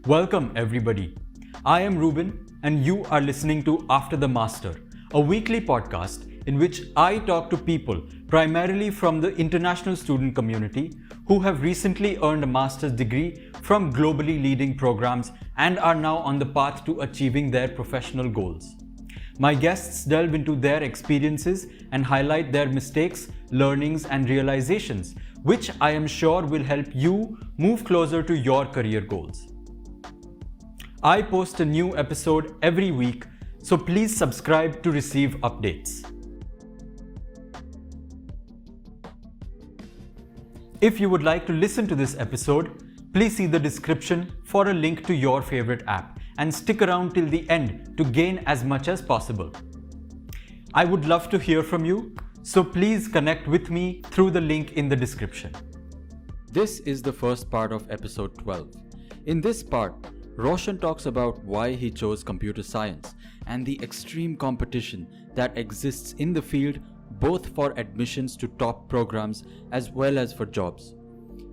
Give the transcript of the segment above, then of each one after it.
Welcome, everybody. I am Ruben, and you are listening to After the Master, a weekly podcast in which I talk to people primarily from the international student community who have recently earned a master's degree from globally leading programs and are now on the path to achieving their professional goals. My guests delve into their experiences and highlight their mistakes, learnings, and realizations, which I am sure will help you move closer to your career goals. I post a new episode every week, so please subscribe to receive updates. If you would like to listen to this episode, please see the description for a link to your favorite app and stick around till the end to gain as much as possible. I would love to hear from you, so please connect with me through the link in the description. This is the first part of episode 12. In this part, Roshan talks about why he chose computer science and the extreme competition that exists in the field both for admissions to top programs as well as for jobs.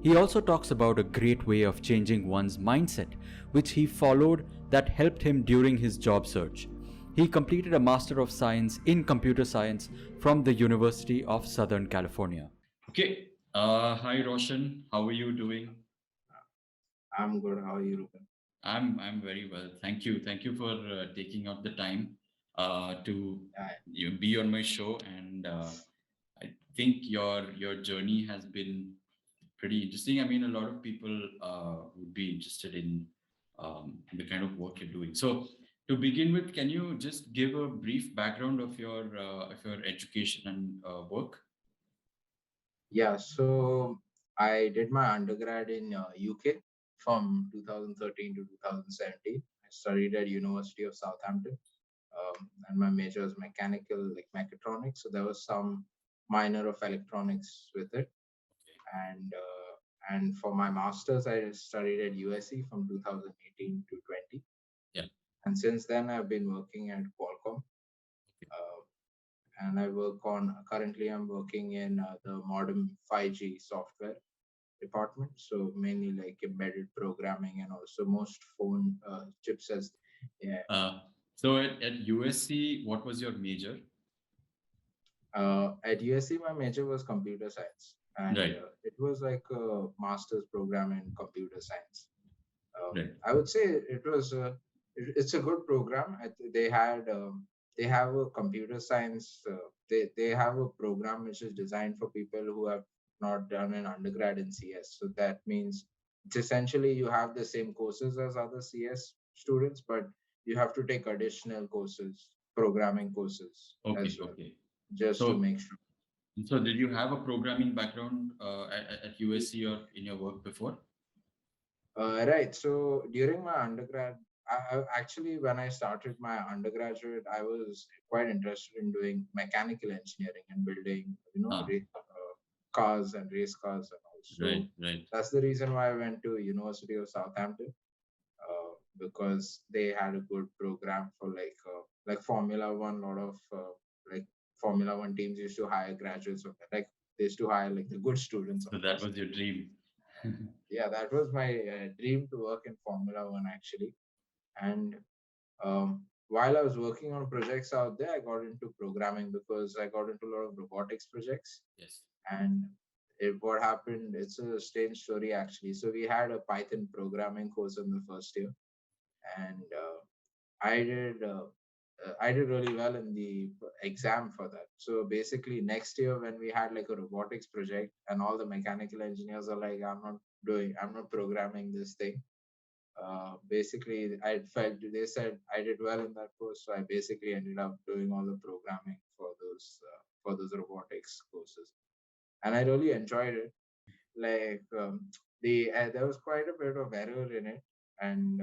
He also talks about a great way of changing one's mindset, which he followed that helped him during his job search. He completed a Master of Science in Computer Science from the University of Southern California. Okay. Hi Roshan, how are you doing? I'm good. How are you, Ruben? I'm very well. Thank you. Thank you for taking out the time to Yeah, be on my show. And I think your journey has been pretty interesting. I mean, a lot of people would be interested in the kind of work you're doing. So, to begin with, can you just give a brief background of your education and work? yeah. So I did my undergrad in UK from 2013 to 2017. I studied at University of Southampton, and my major was mechanical, like mechatronics. So there was some minor of electronics with it, and for my masters, I studied at USC from 2018 to 20, Yeah. and since then I've been working at Qualcomm. Uh, and I work on currently I'm working in the modern 5G software department. So mainly like embedded programming and also most phone chipsets. Yeah. Uh, so at USC, what was your major? At USC, my major was computer science, and Right. it was like a master's program in computer science. Right. I would say it's a good program. They have a computer science. They have a program which is designed for people who have not done an undergrad in CS. So that means it's essentially you have the same courses as other CS students, but you have to take additional courses, programming courses Okay. as well, Okay. just to So, make sure. so did you have a programming background at USC or in your work before? Right. So during my undergrad, actually, when I started my undergraduate, I was quite interested in doing mechanical engineering and building, Ah, cars and race cars and all. So right, right. that's the reason why I went to University of Southampton, because they had a good program for like Formula One. A lot of like Formula One teams used to hire graduates of that. Like they used to hire like the good students, of So that course. was your dream. Yeah, that was my dream to work in Formula One actually. And while I was working on projects out there, I got into programming because I got into a lot of robotics projects. Yes. And what happened, it's a strange story actually. So we had a Python programming course in the first year, and I did. I did really well in the exam for that. So basically, next year when we had like a robotics project, and all the mechanical engineers are like, I'm not programming this thing. Basically, I felt they said I did well in that course, so I basically ended up doing all the programming for those robotics courses, and I really enjoyed it. Like there was quite a bit of error in it, and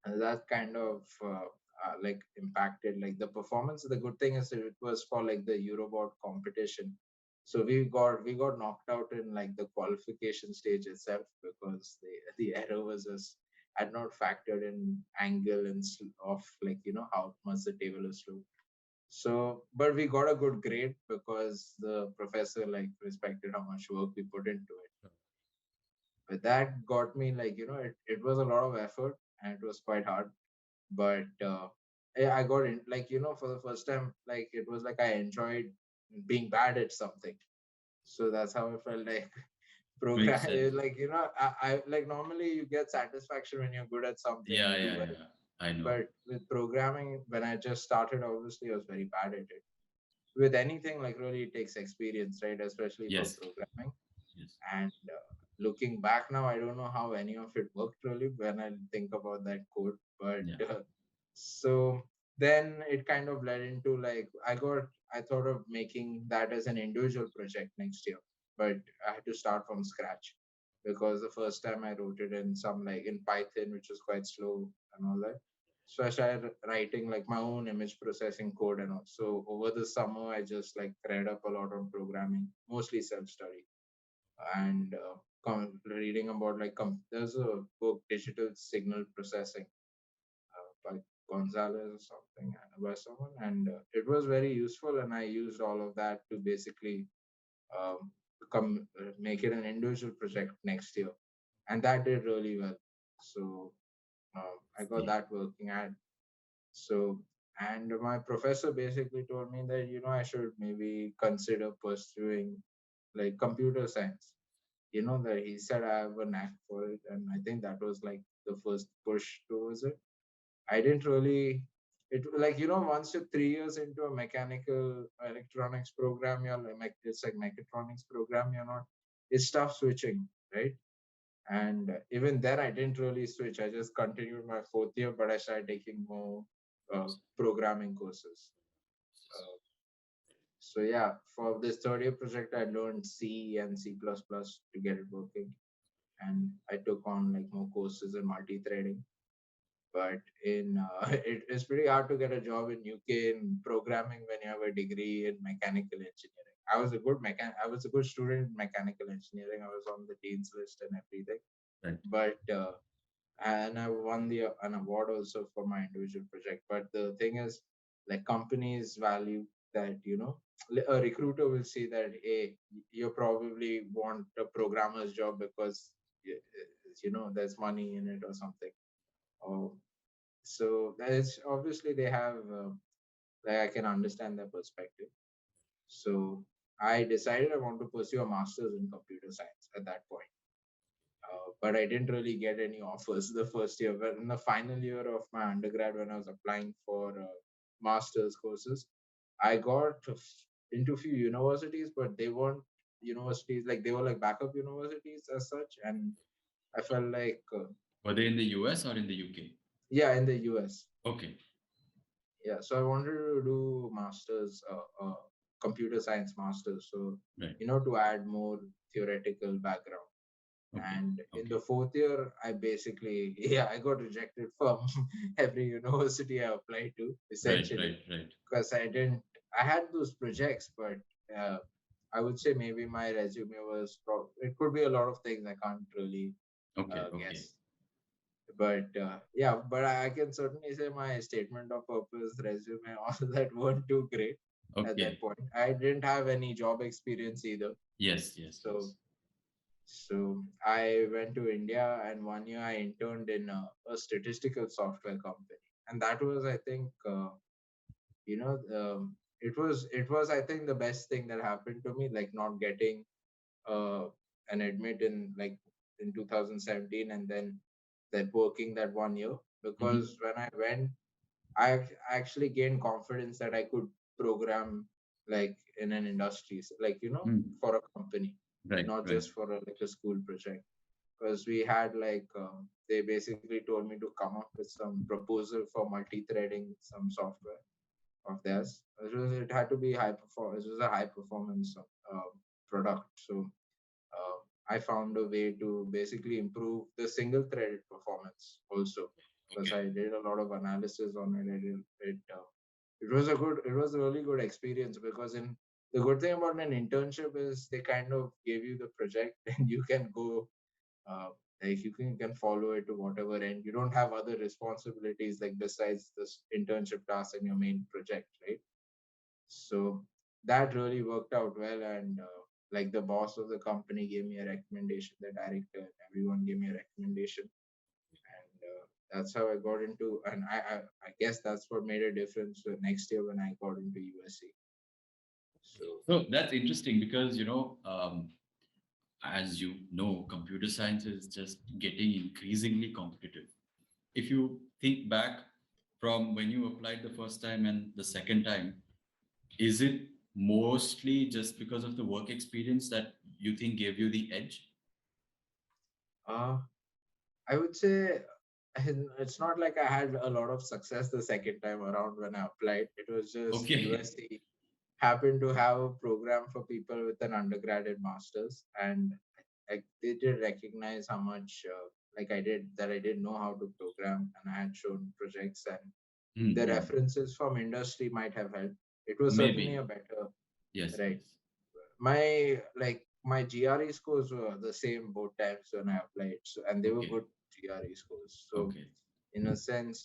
that kind of like impacted like the performance. The good thing is that it was for like the Eurobot competition, so we got knocked out in like the qualification stage itself because the error was just had not factored in angle and of like how much the table is slow. So but we got a good grade because the professor like respected how much work we put into it. But that got me like, it was a lot of effort and it was quite hard. But I got in, like, for the first time, like it was like I enjoyed being bad at something. So that's how I felt like program Makes sense. like, I like normally you get satisfaction when you're good at something, Yeah, you do yeah, well. yeah. I know. But with programming, when I just started, obviously I was very bad at it. With anything, like really it takes experience, right? Especially for Yes, programming. yes. And looking back now, I don't know how any of it worked really when I think about that code. But Yeah. so then it kind of led into like I thought of making that as an individual project next year, but I had to start from scratch because the first time I wrote it in some like in Python, which was quite slow and all that. So I started writing like my own image processing code and all. So over the summer, I just like read up a lot on programming, mostly self study, and reading about like there's a book, Digital Signal Processing, by Gonzalez or something, by someone, and it was very useful. And I used all of that to basically um, make it an individual project next year, and that did really well. So I got Yeah. that working at. So, and my professor basically told me that I should maybe consider pursuing like computer science. That he said I have a knack for it, and I think that was like the first push towards it. I didn't really it like once you're 3 years into a mechanical electronics program, you're like it's like mechatronics program, you're not it's tough switching, right? And even then I didn't really switch. I just continued my fourth year, but I started taking more programming courses. Uh, so yeah, for this third year project, I learned C and C++ to get it working, and I took on like more courses in multi-threading. But in it is pretty hard to get a job in UK in programming when you have a degree in mechanical engineering. I was a good student in mechanical engineering. I was on the dean's list and everything. Right. But and I won an award also for my individual project. But the thing is, like companies value that a recruiter will see that hey, you probably want a programmer's job because there's money in it or something. Or so that's obviously they have like I can understand their perspective. So I decided I want to pursue a master's in computer science at that point. But I didn't really get any offers the first year. But in the final year of my undergrad, when I was applying for master's courses, I got into a few universities, but they weren't universities, like they were like backup universities as such. And I felt like, Were they in the US or in the UK? yeah, in the US. Okay. Yeah, so I wanted to do masters, computer science masters. So, Right. to add more theoretical background. Okay. And in the Okay. fourth year, I basically, yeah, I got rejected from every university I applied to, Right. essentially, Right. Right. because I had those projects, but uh, I would say maybe my resume it could be a lot of things I can't really Okay. Okay. guess. But yeah, but I can certainly say my statement of purpose, resume, all that weren't too great at that Okay. point. I didn't have any job experience either. Yes. Yes. So Yes. so I went to India, and 1 year I interned in a statistical software company, and that was, I think, you know, it was I think the best thing that happened to me, like not getting uh, an admit in like in 2017, and then that working that 1 year, Mm-hmm. because when I went, I actually gained confidence that I could program like in an industry, like Mm. for a company, Right. not Right. just for like a school project. Because we had like they basically told me to come up with some proposal for multi-threading some software of theirs. It had to be high performance. It was a high performance product. So I found a way to basically improve the single threaded performance also, because Okay. I did a lot of analysis on it. It was a really good experience, because in the good thing about an internship is they kind of give you the project and you can go uh, like you can follow it to whatever end. You don't have other responsibilities like besides this internship task and your main project, right? So that really worked out well, and like the boss of the company gave me a recommendation, the director, everyone gave me a recommendation, and that's how I got into. And I guess that's what made a difference next year when I got into USC. So So that's interesting because, as you know, computer science is just getting increasingly competitive. If you think back from when you applied the first time and the second time, is it mostly just because of the work experience that you think gave you the edge? uh, I would say it's not like I had a lot of success the second time around when I applied. It was just Okay. USC happened to have a program for people with an undergrad and masters, and like they did recognize how much I did know how to program, and I had shown projects, and the Mm-hmm. references from industry might have helped. It was certainly a Maybe. better, Yes, right. yes. My GRE scores were the same both times when I applied, so and they were Okay. good GRE scores. So Okay. in a sense,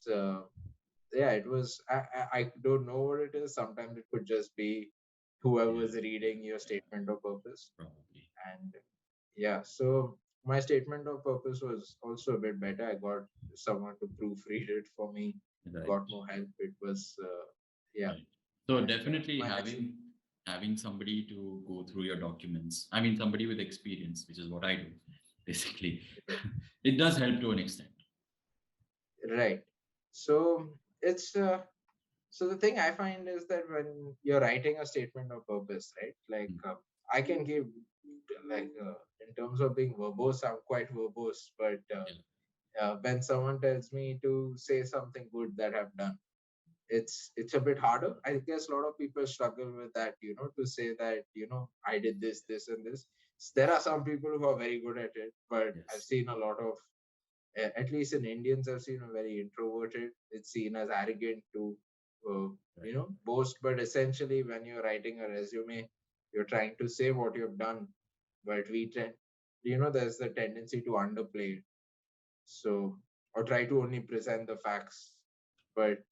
yeah, it was. I don't know what it is. Sometimes it could just be Yeah, whoever's reading your statement of purpose, probably. and yeah. So my statement of purpose was also a bit better. I got someone to proofread it for me. Right. Got more help. It was yeah, Right. So and definitely my essay. having somebody to go through your documents. I mean, somebody with experience, which is what I do, basically. It does help to an extent. Right. So it's so the thing I find is that when you're writing a statement of purpose, right? Like Mm. I can give in terms of being verbose, I'm quite verbose, but Yeah. when someone tells me to say something good that I've done, it's a bit harder. I guess a lot of people struggle with that, to say that I did this, this, and this. There are some people who are very good at it, but I've Yes. seen a lot of at least in Indians, I've seen a very introverted. It's seen as arrogant to, Right. boast. But essentially, when you're writing a resume, you're trying to say what you've done. But there's the tendency to underplay it. So, or try to only present the facts. But,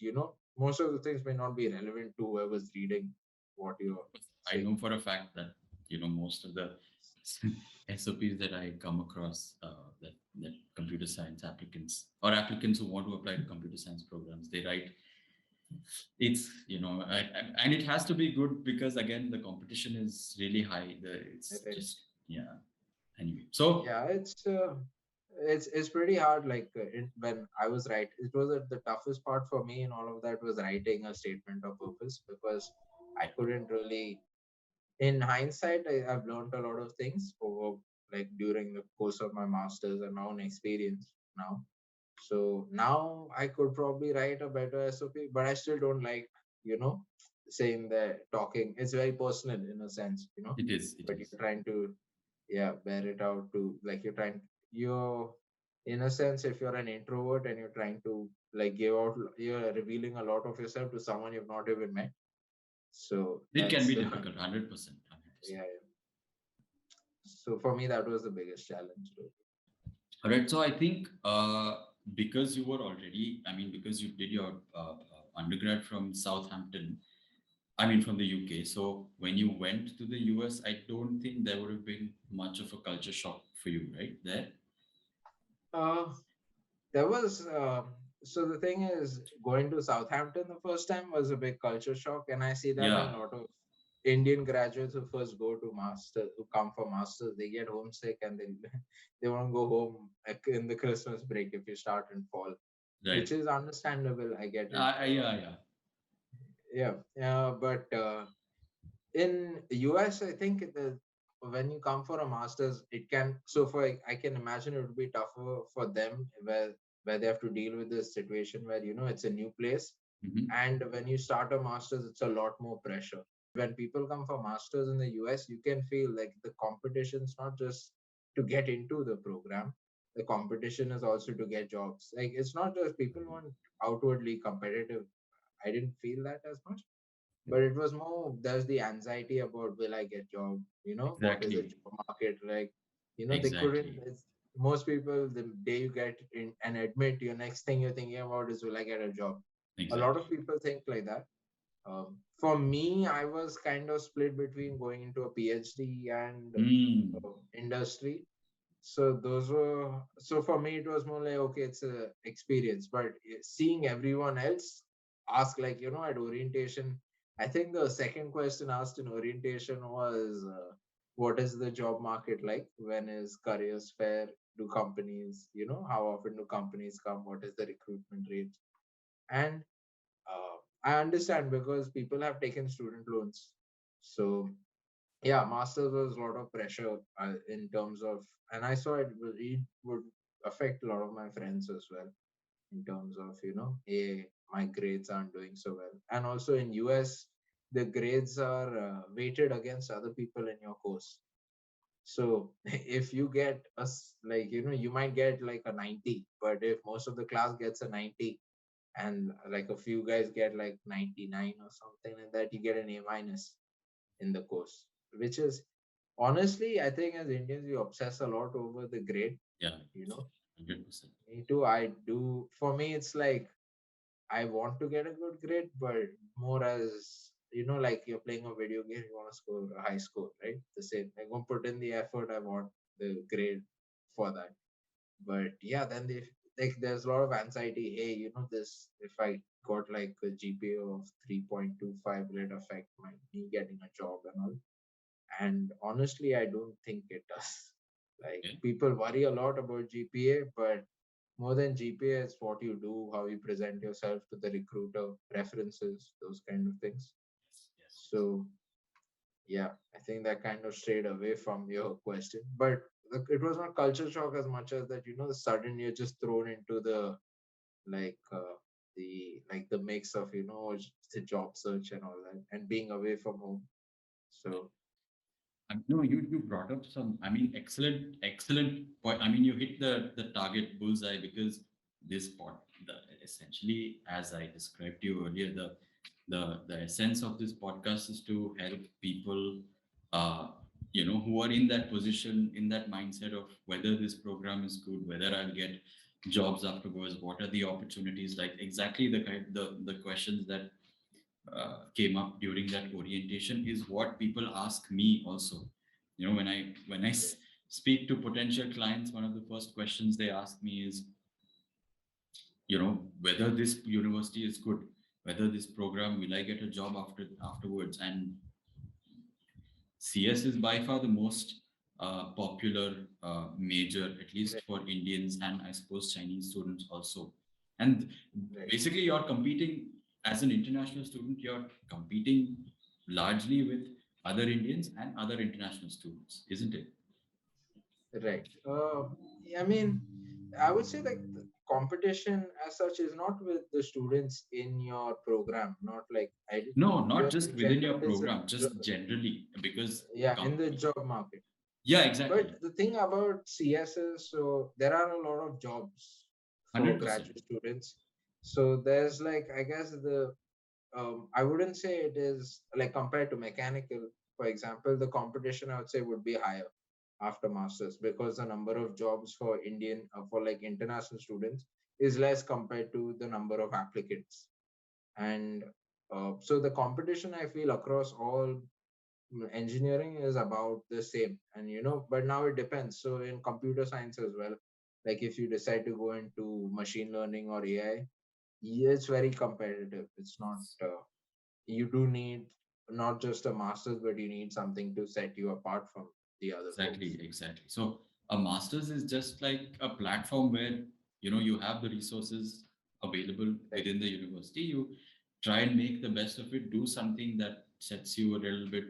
most of the things may not be relevant to whoever's reading what you're I saying. know for a fact that most of the SOPs that I come across, that computer science applicants or applicants who want to apply to computer science programs, they write. It's and it has to be good because again the competition is really high. It's Right? just yeah. Anyway, so Yeah, it's pretty hard. When I was it was the toughest part for me in all of that was writing a statement of purpose because I couldn't really. In hindsight, I've learned a lot of things over during the course of my masters and now in experience now. So now I could probably write a better SOP, but I still don't like you know saying that talking. It's very personal in a sense, it is. It but is. you're trying to bear it out to you're in a sense if you're an introvert and you're trying to you're revealing a lot of yourself to someone you've not even met, so It can that's be difficult. 100%. 100%. yeah. So for me that was the biggest challenge really. All right. So I think because you were already, I mean, because you did your undergrad from Southampton, I mean, from the UK. So when you went to the US, I don't think there would have been much of a culture shock for you, right? There? uh there was so the thing is going to Southampton the first time was a big culture shock, and I see that in Yeah, a lot of Indian graduates who first go to master who come for masters, they get homesick and they they want to go home in the Christmas break if you start in fall, right. which is understandable. I get it. Yeah, yeah. But in US, I think when you come for a master's, it can. So for I can imagine it would be tougher for them where they have to deal with this situation where it's a new place, Hmm. and when you start a master's, it's a lot more pressure. When people come for masters in the US, you can feel like the competition's not just to get into the program. The competition is also to get jobs. Like it's not just people want outwardly competitive. I didn't feel that as much, but it was more there's the anxiety about will I get job, what is the Exactly. job market like, they couldn't Exactly. most people the day you get in and admit your next thing you're thinking about is will I get a job. A lot of Exactly. people think like that, For me, I was kind of split between going into a PhD and Mm, industry. So those were, so for me it was more like, okay, it's a experience, but seeing everyone else ask, like, at orientation, I think the second question asked in orientation was, what is the job market like? When is careers fair? Do companies, how often do companies come? What is the recruitment rate? And I understand because people have taken student loans. So yeah, masters was a lot of pressure in terms of, and I saw it would affect a lot of my friends as well in terms of, hey, my grades aren't doing so well. And also in US, the grades are weighted against other people in your course. So if you get like, you might get like a 90, but if most of the class gets a 90 and like a few guys get like 99 or something like that, you get an A minus in the course, which is, honestly, I think as Indians, we obsess a lot over the grade. yeah, You know, 100%. me too. I do. For me, it's like I want to get a good grade, but more as, like you're playing a video game, you want to score a high score, right? The same. I'm gonna put in the effort. I want the grade for that. But yeah, then they like there's a lot of anxiety. Hey, this, if I got like a GPA of 3.25, will it affect my me getting a job and all? And honestly, I don't think it does. Like, Okay. people worry a lot about GPA, but more than GPA, it's what you do, how you present yourself to the recruiter, preferences, those kind of things. Yes, yes, yes. So yeah, I think that kind of strayed away from your question, but it was not culture shock as much as that, the sudden you're just thrown into the, like, the mix of, the job search and all that, and being away from home. So No, you brought up some, I mean, excellent point. I mean, you hit the target bullseye because this pod, essentially, as I described to you earlier, the essence of this podcast is to help people, uh, who are in that position, in that mindset of whether this program is good, whether I'll get jobs afterwards, what are the opportunities, like exactly the questions that came up during that orientation is what people ask me also. When I speak to potential clients, one of the first questions they ask me is, whether this university is good, whether this program, will I get a job afterwards. And CS is by far the most popular major, at least right, for Indians and I suppose Chinese students also. And right. basically, you're competing as an international student, you're competing largely with other Indians and other international students, isn't it? Right. I mean, I would say that the competition as such is not with the students in your program, not like I did. No, not Your just in within general, your it's a program, just generally, because yeah, in the job market. yeah, exactly, But the thing about CS is, so there are a lot of jobs for 100%. graduate students. So there's like, I guess I wouldn't say it is like compared to mechanical, for example, the competition I would say would be higher after masters because the number of jobs for for like international students is less compared to the number of applicants. And so the competition I feel across all engineering is about the same. And but now it depends. So in computer science as well, like if you decide to go into machine learning or AI, yeah, it's very competitive. It's not you do need not just a master's, but you need something to set you apart from the other Exactly, folks. exactly. So a master's is just like a platform where you have the resources available Right, within the university. You try and make the best of it, do something that sets you a little bit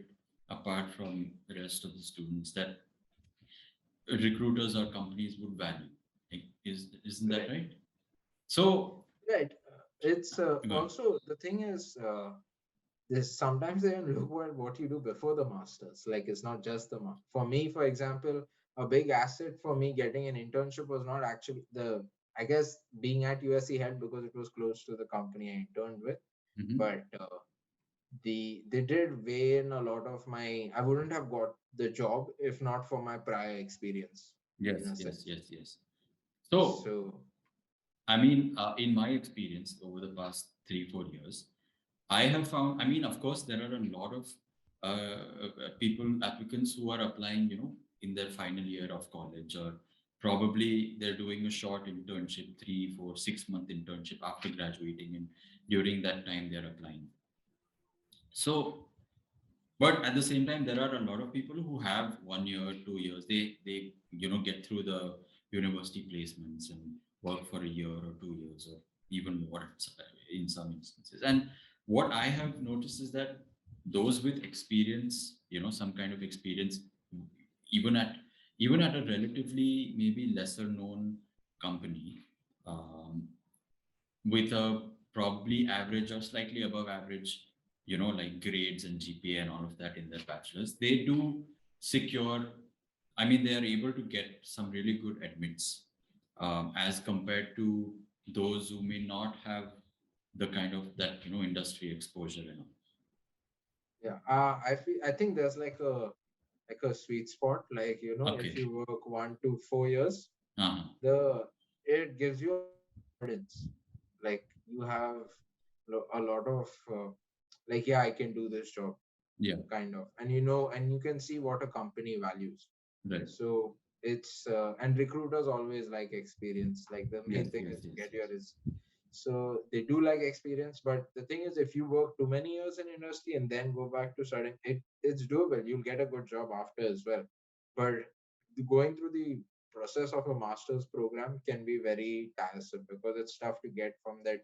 apart from the rest of the students that recruiters or companies would value. Isn't that right, right? So right. It's go on. also the thing is, this sometimes they even look at what you do before the masters. Like it's not just for me, for example, a big asset for me getting an internship was not actually I guess being at USC helped because it was close to the company I interned with. Mhm. But they did weigh in a lot of my, I wouldn't have got the job if not for my prior experience, in Yes, a yes, sense. yes, yes. So So I mean, in my experience over the past 3, 4 years, I have found, I mean, of course, there are a lot of people, applicants who are applying, in their final year of college, or probably they're doing a short internship, 3, 4, 6 month internship after graduating, and during that time they're applying. So, but at the same time, there are a lot of people who have 1 year, 2 years. They get through the university placements and work for a year or 2 years or even more in some instances. And what I have noticed is that those with experience, some kind of experience, even at even at a relatively maybe lesser known company, um, with a probably average or slightly above average, like grades and GPA and all of that in their bachelor's, they do secure, I mean, they are able to get some really good admits, as compared to those who may not have the kind of that, industry exposure and all. Yeah, I think there's like a sweet spot. Like, if Okay. you work 1 to 4 years, Uh-huh. the it gives you a lot of confidence. Like you have a lot of like, yeah, I can do this job, Yeah. kind of, and you can see what a company values. Right. So it's and recruiters always like experience. Like the Yes. main thing Yes. is to Yes. get Yes. your so they do like experience, but the thing is, if you work too many years in industry and then go back to studying, it's doable. You'll get a good job after as well. But going through the process of a master's program can be very tiresome because it's tough to get from that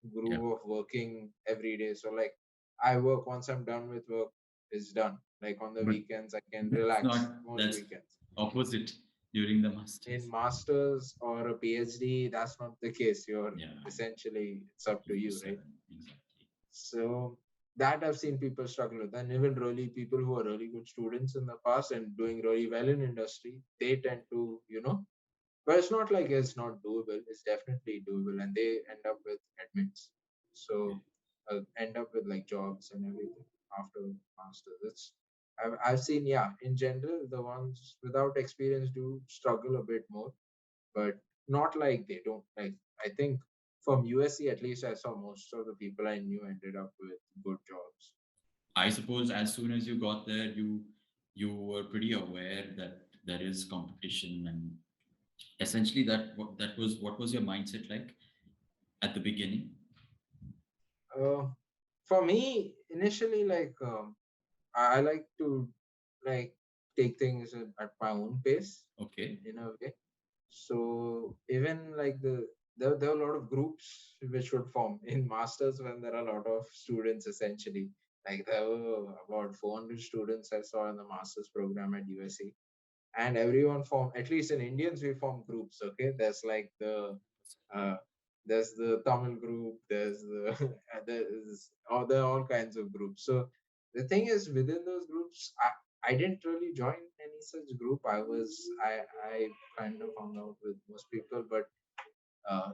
Yeah. groove of working every day. So like I work once I'm done with work, it's done. Like on the But weekends, I can that's relax not, most that's weekends. opposite during the In masters. masters or a PhD, that's not the case. You're Yeah. essentially, it's up to you, right? 24/7. Exactly. So that I've seen people struggle with, and even really people who are really good students in the past and doing really well in industry, they tend to, but it's not like it's not doable. It's definitely doable, and they end up with admits. Okay. So end up with like jobs and everything after masters. I've seen, yeah, in general the ones without experience do struggle a bit more, but not like they don't like. I think from USC at least I saw most of the people I knew ended up with good jobs. I suppose as soon as you got there, you were pretty aware that there is competition, and essentially that was what was your mindset like at the beginning? Uh, for me, initially, like I like to like take things at my own pace Okay. in a way. So even like there are a lot of groups which would form in masters when there are a lot of students essentially. Like there were about 400 students I saw in the masters program at USC, and everyone form, at least in Indians we form groups. Okay, there's like uh, the Tamil group, there's the there are all kinds of groups. So the thing is, within those groups, I didn't really join any such group. I kind of hung out with most people, but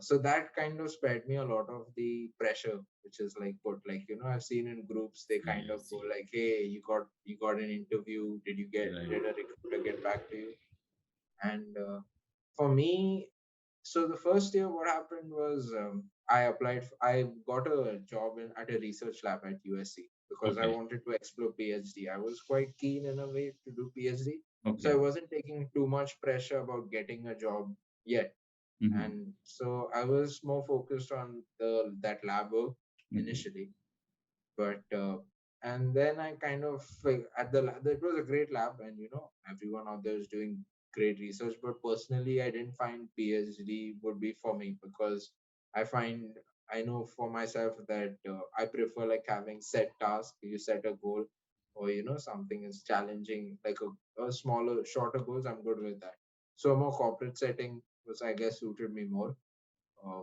so that kind of spared me a lot of the pressure, which is like put, like, I've seen in groups they kind I of go see. like, hey, you got an interview, did Right. a recruiter get back to you? And for me, so the first year what happened was, I got a job at a research lab at USC because I Okay. wanted to explore PhD. I was quite keen in a way to do PhD, so I Okay. wasn't taking too much pressure about getting a job yet. Mm-hmm. And so I was more focused on the that lab work Okay. initially. But and then I kind of like, at the lab, it was a great lab, and everyone out there is doing great research. But personally, I didn't find PhD would be for me because I find, I know for myself that I prefer like having set tasks. You set a goal, or something is challenging, like a smaller, shorter goals. I'm good with that. So a more corporate setting was, I guess, suited me more. Uh,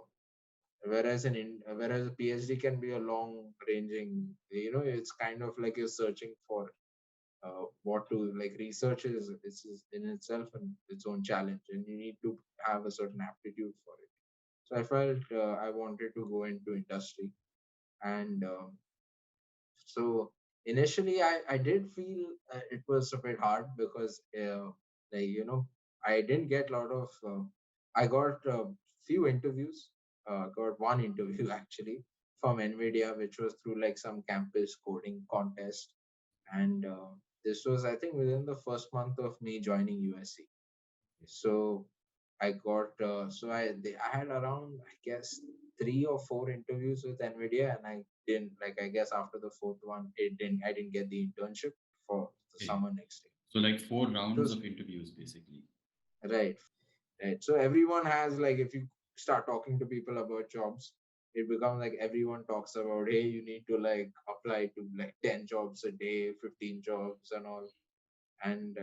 whereas a PhD can be a long ranging, it's kind of like you're searching for what to, like, research is in itself and its own challenge, and you need to have a certain aptitude for it. So I felt I wanted to go into industry, and so initially I did feel it was a bit hard because like I didn't get a lot of I got few interviews, got one interview actually from NVIDIA, which was through like some campus coding contest. And this was, I think, within the first month of me joining USC. So I got, I had around, I guess, 3 or 4 interviews with NVIDIA, and I didn't, like, I guess after the fourth one, I didn't get the internship for the Okay. summer next year. So like 4 It rounds was of interviews basically. right. Right. So everyone has, like, if you start talking to people about jobs, it becomes like everyone talks about, hey, you need to like apply to like 10 jobs a day, 15 jobs and all. And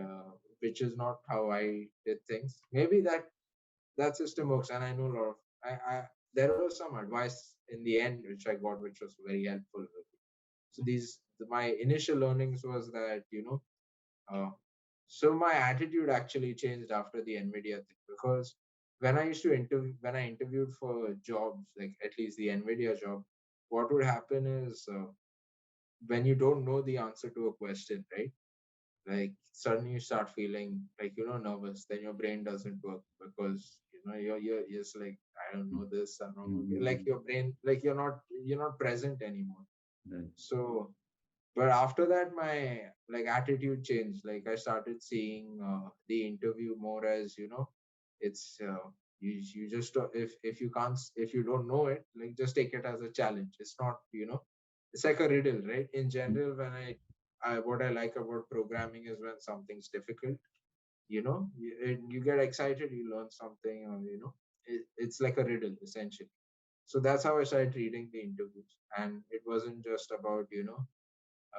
which is not how I did things. Maybe that system works. And I know a lot of, there was some advice in the end which I got, which was very helpful. So my initial learnings was that, uh, so my attitude actually changed after the NVIDIA thing, because when I interviewed for jobs, like at least the NVIDIA job, what would happen is when you don't know the answer to a question, right? Like suddenly you start feeling like nervous. Then your brain doesn't work because you're just like, I don't know this. I don't know. Like Mm-hmm. your brain, like you're not present anymore. Right. So but after that my like attitude changed. Like I started seeing the interview more as it's you just if you can't, if you don't know it, like just take it as a challenge. It's not, it's like a riddle, right? In general, when I what I like about programming is when something's difficult, you get excited, you learn something, or it's like a riddle essentially. So that's how I started reading the interviews. And it wasn't just about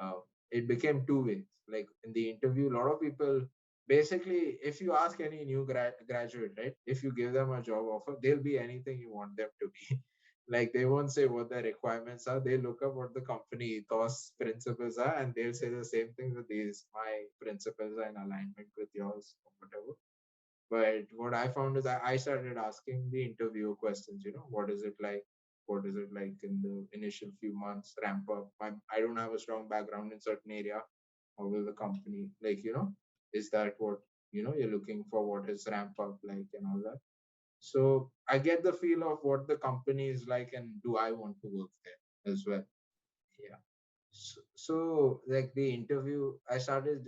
uh, it became two ways. Like in the interview, a lot of people, basically, if you ask any new graduate, right, if you give them a job offer, they'll be anything you want them to be. Like they won't say what their requirements are. They look up what the company ethos principles are, and they'll say the same thing that these my principles are in alignment with yours or whatever. But what I found is I started asking the interview questions, what is it like? What is it like in the initial few months, ramp up? I don't have a strong background in certain area. How will the company, like, is that what, you're looking for? What is ramp up like and all that? So I get the feel of what the company is like and do I want to work there as well. Yeah. So like the interview, I started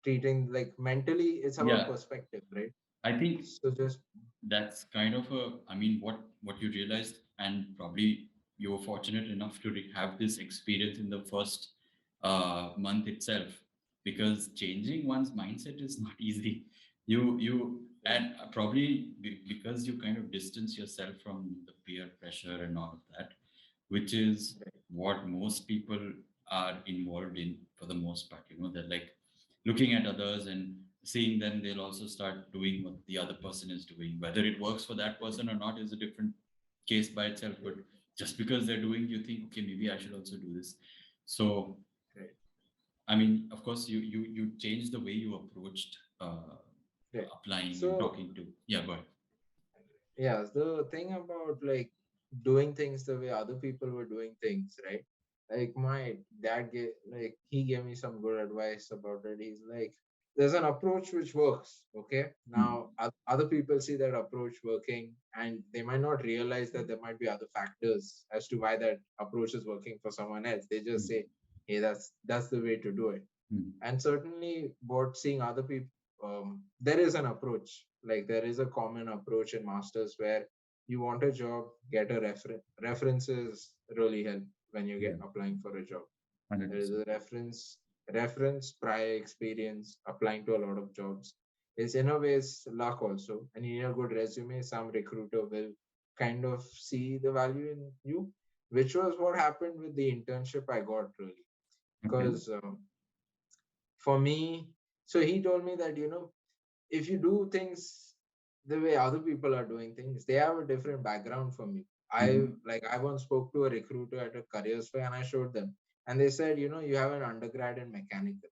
treating like mentally, it's about Yeah, perspective, right? I think So just that's kind of a, I mean, what you realized, and probably you were fortunate enough to have this experience in the first month itself, because changing one's mindset is not easy. You right, and probably because you kind of distance yourself from the peer pressure and all of that, which is right, what most people are involved in for the most part. They're like looking at others and seeing them, they'll also start doing what the other person is doing. Whether it works for that right, person or not is a different case by itself. But right, just because they're doing, you think, okay, maybe I should also do this. So, right. I mean, of course, you change the way you approached Right. applying and So talking to. Yeah, go ahead. yeah, the thing about like doing things the way other people were doing things, right? Like my dad gave, like he gave me some good advice about it. He's like, there's an approach which works. Okay. Hmm. Now other people see that approach working and they might not realize that there might be other factors as to why that approach is working for someone else. They just Hmm. say, hey, that's the way to do it. Hmm. And certainly about seeing other people, there is an approach, like there is a common approach in masters where you want a job, get a references really help when you Yeah, get applying for a job. There is 100%. a reference prior experience applying to a lot of jobs. It's in a ways luck also, and you need a good resume. Some recruiter will kind of see the value in you, which was what happened with the internship I got really. Okay. Because for me, so he told me that if you do things the way other people are doing things, they have a different background from you. Mhm. I once spoke to a recruiter at a careers fair and I showed them, and they said, you have an undergrad in mechanical.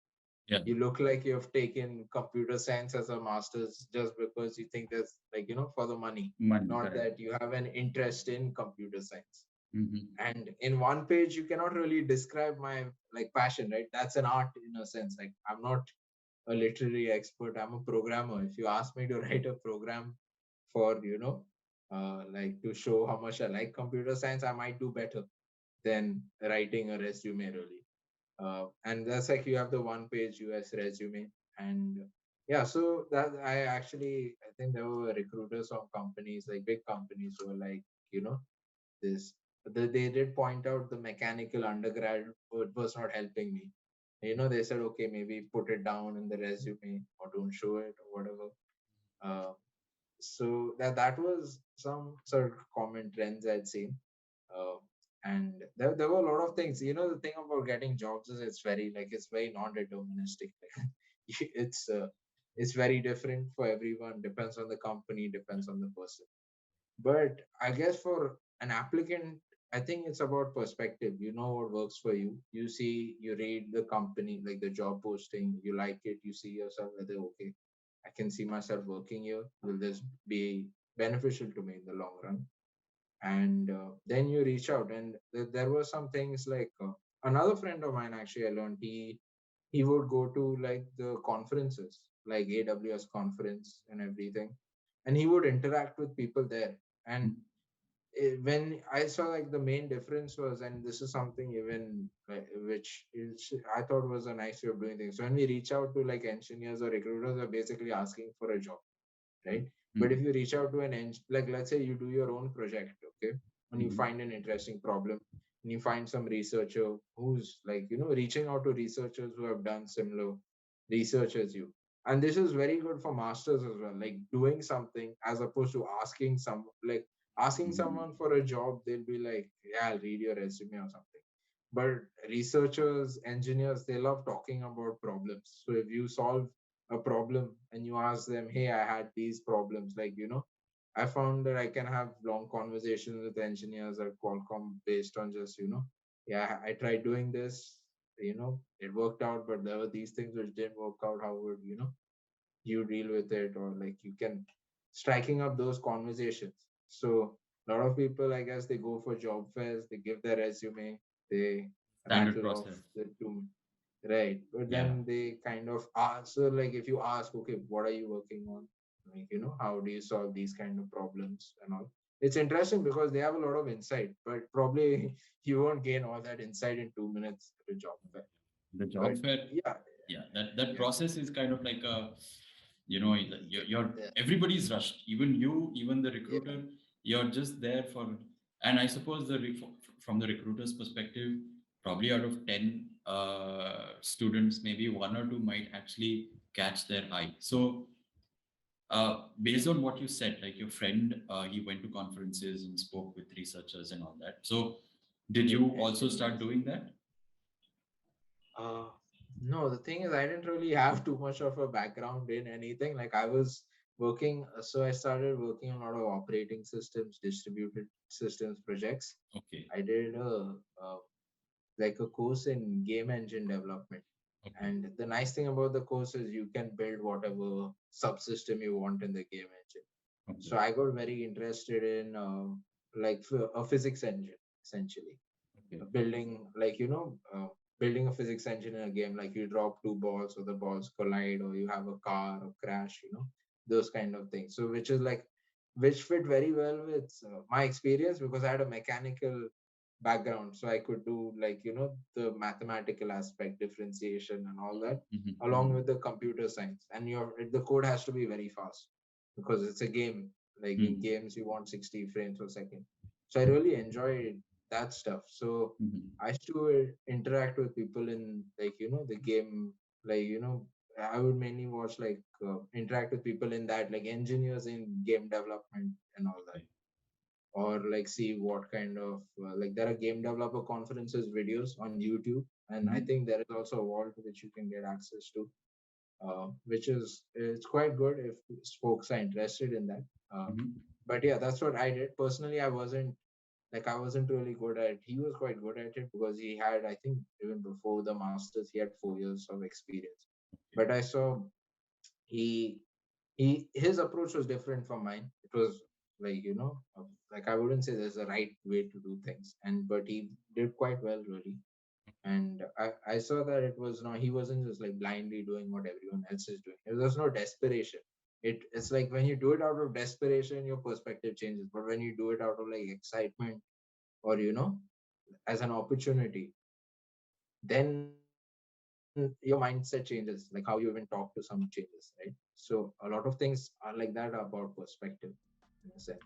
Yeah, You look like you've taken computer science as a master's just because you think that's like for the money, money, not correct. that you have an interest in computer science. Hmm. And in one page you cannot really describe my like passion, right? That's an art in a sense. Like I'm not a literary expert, I'm a programmer. If you ask me to write a program for like to show how much I like computer science, I might do better than writing a resume really. And that's like you have the one page US resume. And yeah, so that I think there were recruiters from companies, like big companies who were like, you know, this, they did point out the mechanical undergrad, it was not helping me. They said, okay, maybe put it down in the resume or don't show it or whatever. Uh, so that was some sort of common trends I'd seen. uh, and there were a lot of things. The thing about getting jobs is it's very non-deterministic. it's uh, it's very different for everyone, depends on the company, depends on the person. But I guess for an applicant, I think it's about perspective. You know what works for you. You see, you read the company, like the job posting, you like it, you see yourself whether, okay, I can see myself working here. Will this be beneficial to me in the long run? And then you reach out. And there were some things like another friend of mine, actually, I learned he would go to like the conferences, like AWS conference and everything, and he would interact with people there. And when I saw, like, the main difference was, and this is something even which I thought was a nice way of doing things. So when we reach out to like engineers or recruiters, are basically asking for a job, right? But if Mhm. you reach out to like, let's say you do your own project, okay, and you Mhm. find an interesting problem, and you find some researcher who's like, reaching out to researchers who have done similar research as you. And this is very good for masters as well, like doing something as opposed to asking Mhm. someone for a job. They'll be like, yeah, I'll read your resume or something. But researchers, engineers, they love talking about problems. So if you solve a problem and you ask them, hey, I had these problems, like, I found that I can have long conversations with engineers at Qualcomm based on just, yeah, I tried doing this, it worked out, but there were these things which didn't work out. How would, you deal with it? Or like, you can striking up those conversations. So a lot of people, I guess, they go for job fairs, they give their resume, they Standard rattle off process. the two. Right. But Yeah. then they kind of ask, so like if you ask, okay, what are you working on? Like, how do you solve these kind of problems and all? It's interesting because they have a lot of insight, but probably you won't gain all that insight in 2 minutes at a job fair. The job But fair, yeah, yeah, that yeah, process is kind of like a, you're yeah, everybody's rushed, even you, even the yeah. recruiter. You're just there for, and I suppose from the recruiter's perspective, probably out of 10 students, maybe one or two might actually catch their eye. So based on what you said, like your friend, he went to conferences and spoke with researchers and all that. So did With you also start engineers. doing that? Uh, no, the thing is, I didn't really have too much of a background in anything. Like, I was working, so I started working on a lot of operating systems, distributed systems projects. Okay. I did like a course in game engine development. Okay. And the nice thing about the course is you can build whatever subsystem you want in the game engine. So Okay. I got very interested in a physics engine, essentially Okay. building, building a physics engine in a game. Like, you drop two balls or the balls collide, or you have a car or crash, those kind of things. So which fit very well with my experience, because I had a mechanical background, so I could do, like, the mathematical aspect, differentiation and all that, Mhm, along mhm, with the computer science. And the code has to be very fast because it's a game. Like, in mhm, games you want 60 frames per second. So I really enjoyed that stuff. So mhm. I used to interact with people in, like, the game. Like, I would mainly watch, like, interact with people in that, like engineers in game development and all that. Okay. Or like see what kind of like, there are game developer conferences videos on YouTube, and I Mhm, think there is also a vault which you can get access to, which is, it's quite good if folks are interested in that. mhm. But yeah, that's what I did personally. I wasn't really good at it. He was quite good at it because he had, I think, even before the masters, he had 4 years of experience. Okay. But I saw he his approach was different from mine. It was like, like, I wouldn't say there's a right way to do things, and but he did quite well, really. And I saw that it was no, he wasn't just like blindly doing what everyone else is doing. There was no desperation. It's like when you do it out of desperation, your perspective changes. But when you do it out of like excitement, or as an opportunity, then your mindset changes, like how you even talk to someone changes, right? So a lot of things are like that about perspective, in a sense.